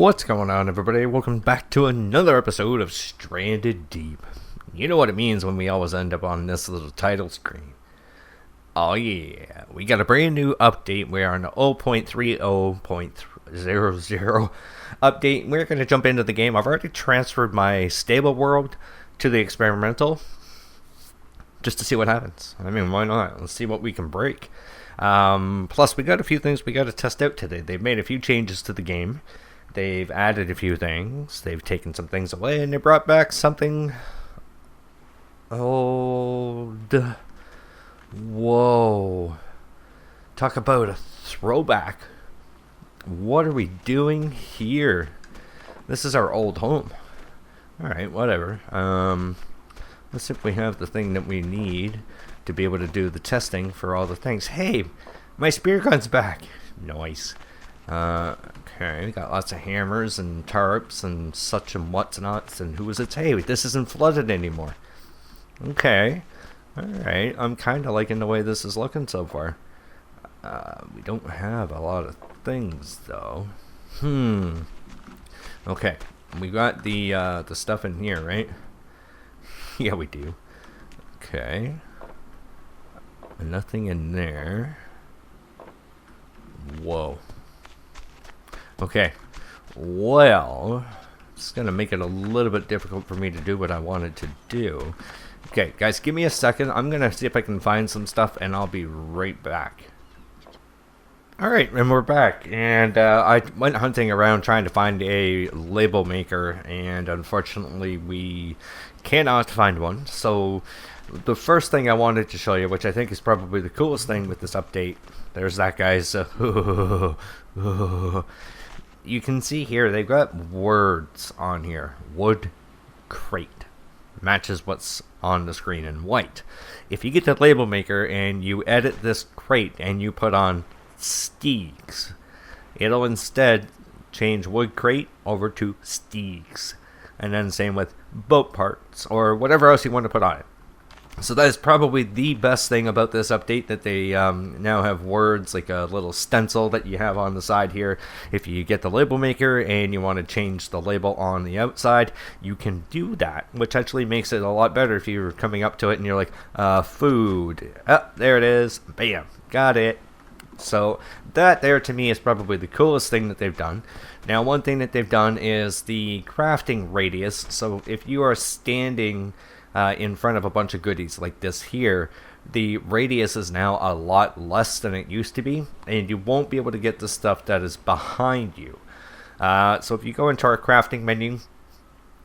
What's going on, everybody? Welcome back to another episode of Stranded Deep. You know what it means when we always end up on this little title screen. Oh yeah, we got a brand new update. We're on the 0.30.00 update. We're going to jump into the game. I've already transferred my stable world to the experimental just to see what happens. I mean, why not? Let's see what we can break. Plus, we got a few things we got to test out today. They've made a few changes to the game. They've added a few things. They've taken some things away, and they brought back something old. Whoa. Talk about a throwback. What are we doing here? This is our old home. Alright, whatever. Let's see if we have the thing that we need to be able to do the testing for all the things. Hey, my spear gun's back. Nice. Okay, we got lots of hammers and tarps and such and whatnots. And who is it? Hey, this isn't flooded anymore. Okay. Alright, I'm kind of liking the way this is looking so far. We don't have a lot of things, though. Okay, we got the stuff in here, right? Yeah, we do. Okay. Nothing in there. Whoa. Okay. Well, it's going to make it a little bit difficult for me to do what I wanted to do. Okay, guys, give me a second. I'm going to see if I can find some stuff, and I'll be right back. Alright, and we're back. And I went hunting around trying to find a label maker, and unfortunately we cannot find one. So the first thing I wanted to show you, which I think is probably the coolest thing with this update, there's that guy's you can see here they've got words on here. Wood crate matches what's on the screen in white. If you get the label maker and you edit this crate and you put on Steegs, it'll instead change wood crate over to Steegs, and then same with boat parts or whatever else you want to put on it. So that is probably the best thing about this update, that they now have words, like a little stencil that you have on the side here. If you get the label maker and you want to change the label on the outside, you can do that, which actually makes it a lot better if you're coming up to it and you're like, food. Oh, there it is. Bam. Got it. So that there to me is probably the coolest thing that they've done. Now, one thing that they've done is the crafting radius. So if you are standing in front of a bunch of goodies like this here, the radius is now a lot less than it used to be, and you won't be able to get the stuff that is behind you. So if you go into our crafting menu,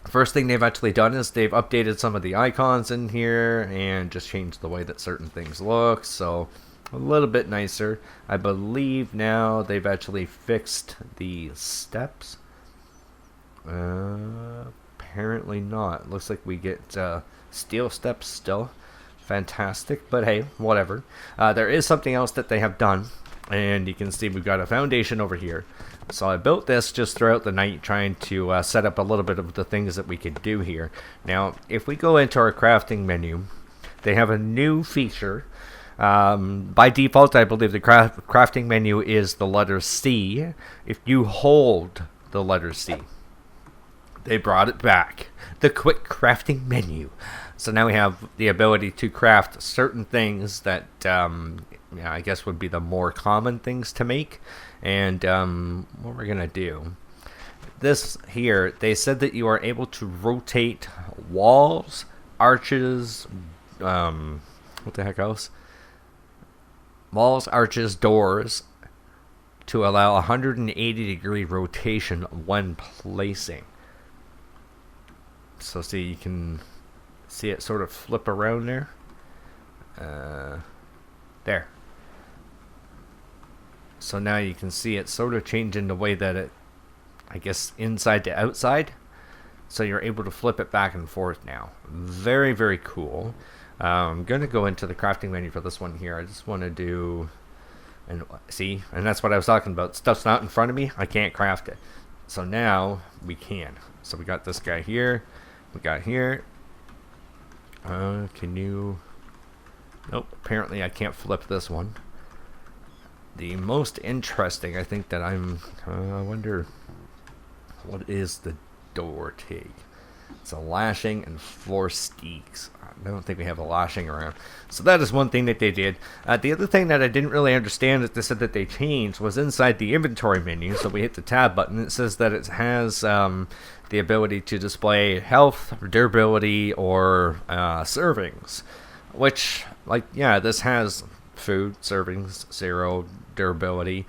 first thing they've actually done is they've updated some of the icons in here and just changed the way that certain things look, so a little bit nicer. I believe now they've actually fixed the steps. Apparently not. Looks like we get steel steps still. Fantastic, but hey, whatever. There is something else that they have done, and you can see we've got a foundation over here. So I built this just throughout the night, trying to set up a little bit of the things that we could do here. Now, if we go into our crafting menu, they have a new feature. By default, I believe the crafting menu is the letter C. If you hold the letter C, they brought it back. The quick crafting menu. So now we have the ability to craft certain things that I guess would be the more common things to make. And what we're going to do. This here, they said that you are able to rotate walls, arches, what the heck else? Walls, arches, doors, to allow 180-degree rotation when placing. So see, you can see it sort of flip around there. There. So now you can see it sort of changing the way that it, I guess, inside to outside. So you're able to flip it back and forth now. Very, very cool. I'm going to go into the crafting menu for this one here. I just want to do, and see, and that's what I was talking about. Stuff's not in front of me. I can't craft it. So now we can. So we got this guy here. We got here. Can you? Nope. Apparently I can't flip this one. The most interesting, I think, that I wonder. What is the door take? It's a lashing and 4 steaks. I don't think we have a lashing around. So that is one thing that they did. The other thing that I didn't really understand that they said that they changed was inside the inventory menu. So we hit the tab button. It says that it has the ability to display health, durability, or servings. Which, this has food, servings, 0, durability.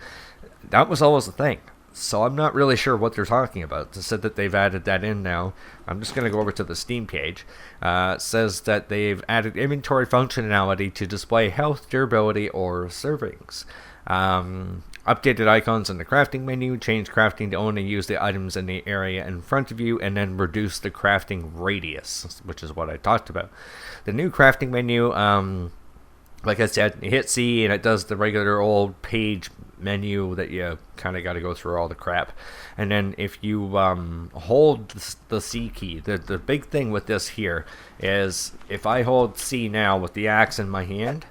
That was always the thing. So I'm not really sure what they're talking about. They said that they've added that in now. I'm just going to go over to the Steam page. It says that they've added inventory functionality to display health, durability, or servings. Updated icons in the crafting menu. Change crafting to only use the items in the area in front of you. And then reduce the crafting radius, which is what I talked about. The new crafting menu, like I said, you hit C and it does the regular old page menu that you kind of got to go through all the crap. And then if you hold the C key, the big thing with this here is if I hold C now with the axe in my hand,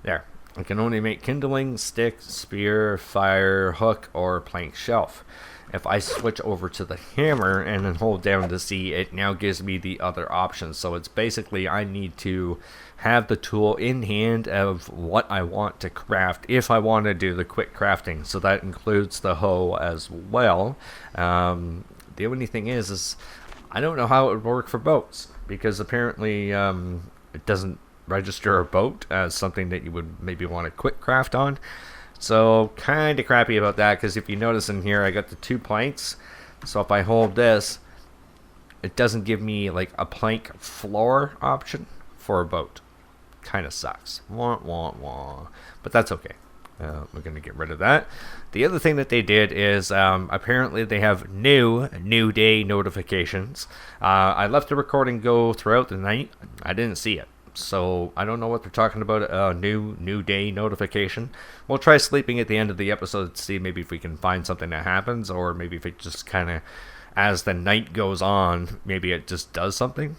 there, I can only make kindling, stick, spear, fire, hook, or plank shelf. If I switch over to the hammer and then hold down the C, it now gives me the other options. So it's basically I need to have the tool in hand of what I want to craft if I want to do the quick crafting. So that includes the hoe as well. The only thing is I don't know how it would work for boats, because apparently it doesn't register a boat as something that you would maybe want to quick craft on. So kind of crappy about that, because if you notice in here I got the 2 planks. So if I hold this, it doesn't give me like a plank floor option for a boat. Kind of sucks. Wah, wah, wah. But that's okay. We're going to get rid of that. The other thing that they did is apparently they have new day notifications. I left the recording go throughout the night. I didn't see it. So I don't know what they're talking about. New day notification. We'll try sleeping at the end of the episode to see maybe if we can find something that happens, or maybe if it just kind of, as the night goes on, maybe it just does something.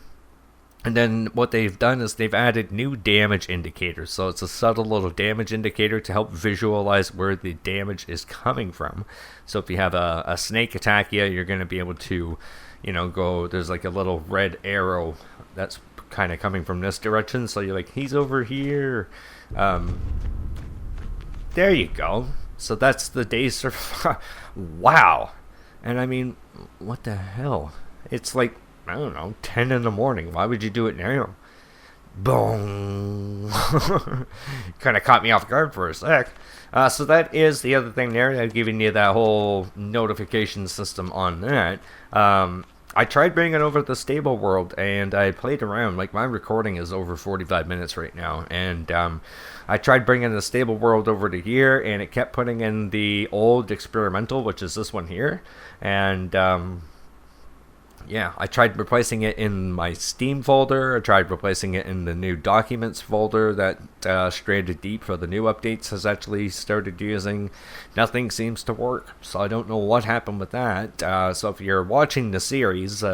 And then what they've done is they've added new damage indicators. So it's a subtle little damage indicator to help visualize where the damage is coming from. So if you have a snake attack you, you're going to be able to, go, there's like a little red arrow that's kind of coming from this direction. So you're like, he's over here. There you go. So that's the day survival. Wow. And I mean, what the hell? It's like, I don't know, 10 in the morning. Why would you do it now? Boom. Kind of caught me off guard for a sec. So that is the other thing there. I've given you that whole notification system on that. I tried bringing it over to the stable world, and I played around. Like, my recording is over 45 minutes right now, and I tried bringing the stable world over to here, and it kept putting in the old experimental, which is this one here, and I tried replacing it in my Steam folder. I tried replacing it in the new documents folder that Stranded Deep for the new updates has actually started using. Nothing seems to work, so I don't know what happened with that. So if you're watching the series,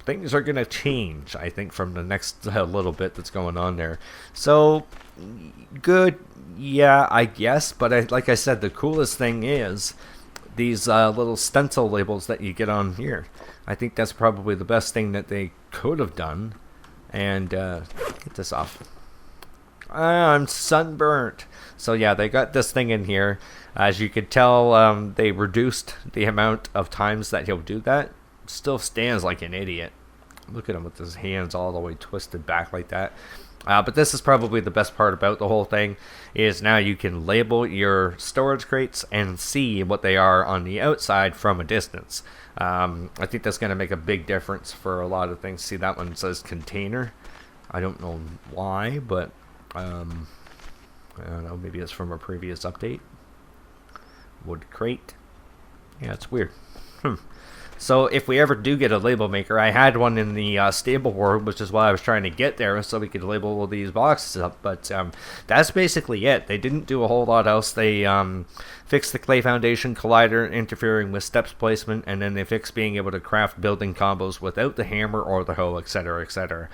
things are going to change, I think, from the next little bit that's going on there. So, good, yeah, I guess, but like I said, the coolest thing is these little stencil labels that you get on here. I think that's probably the best thing that they could have done. And get this off. I'm sunburnt. So yeah, they got this thing in here. As you could tell, they reduced the amount of times that he'll do that. Still stands like an idiot. Look at him with his hands all the way twisted back like that. But this is probably the best part about the whole thing, is now you can label your storage crates and see what they are on the outside from a distance. I think that's going to make a big difference for a lot of things. See, that one says container. I don't know why, but I don't know, maybe it's from a previous update. Wood crate. Yeah, it's weird. So if we ever do get a label maker, I had one in the stable world, which is why I was trying to get there, so we could label all these boxes up. But that's basically it. They didn't do a whole lot else. They fixed the clay foundation collider interfering with steps placement, and then they fixed being able to craft building combos without the hammer or the hoe, etc., etc.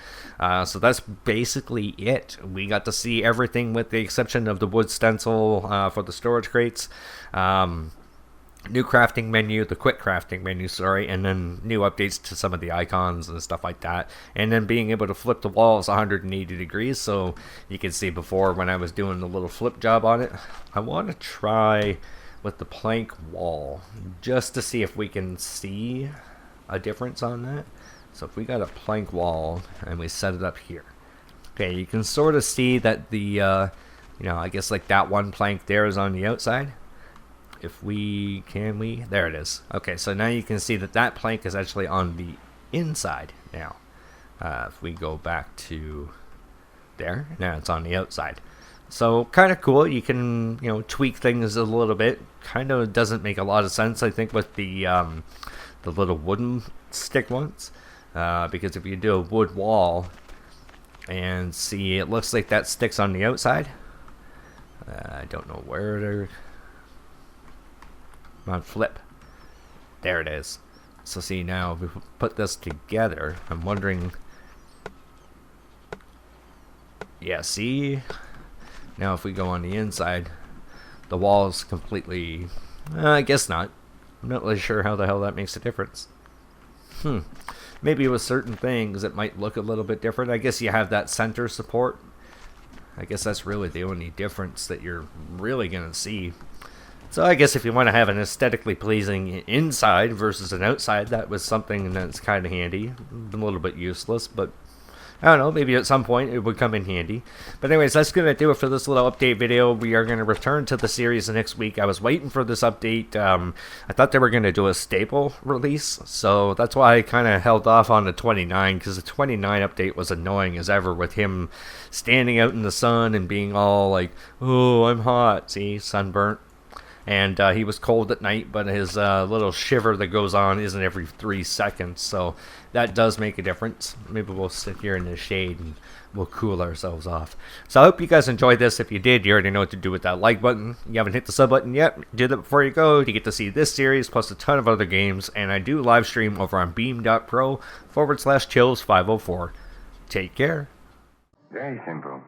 So that's basically it. We got to see everything with the exception of the wood stencil for the storage crates. new crafting menu, the quick crafting menu, sorry, and then new updates to some of the icons and stuff like that. And then being able to flip the walls 180 degrees, so you can see before when I was doing the little flip job on it. I want to try with the plank wall just to see if we can see a difference on that. So if we got a plank wall and we set it up here, okay, you can sort of see that the I guess like that one plank there is on the outside. If we there it is. Okay, so now you can see that that plank is actually on the inside now. If we go back to there, now it's on the outside. So kind of cool. You can tweak things a little bit. Kind of doesn't make a lot of sense, I think, with the little wooden stick ones, because if you do a wood wall and see, it looks like that sticks on the outside. I don't know where they're. On flip. There it is. So see, now if we put this together, I'm wondering. Yeah, see? Now if we go on the inside, the wall is completely. I guess not. I'm not really sure how the hell that makes a difference. Maybe with certain things it might look a little bit different. I guess you have that center support. I guess that's really the only difference that you're really going to see. So I guess if you want to have an aesthetically pleasing inside versus an outside, that was something that's kind of handy. A little bit useless, but I don't know, maybe at some point it would come in handy. But anyways, that's going to do it for this little update video. We are going to return to the series next week. I was waiting for this update. I thought they were going to do a staple release, so that's why I kind of held off on the 29, because the 29 update was annoying as ever with him standing out in the sun and being all like, oh, I'm hot. See, sunburnt. And he was cold at night, but his little shiver that goes on isn't every 3 seconds, so that does make a difference. Maybe we'll sit here in the shade and we'll cool ourselves off. So I hope you guys enjoyed this. If you did, you already know what to do with that like button. You haven't hit the sub button yet, do that before you go to get to see this series plus a ton of other games. And I do live stream over on beam.pro/chills504. Take care. Very simple.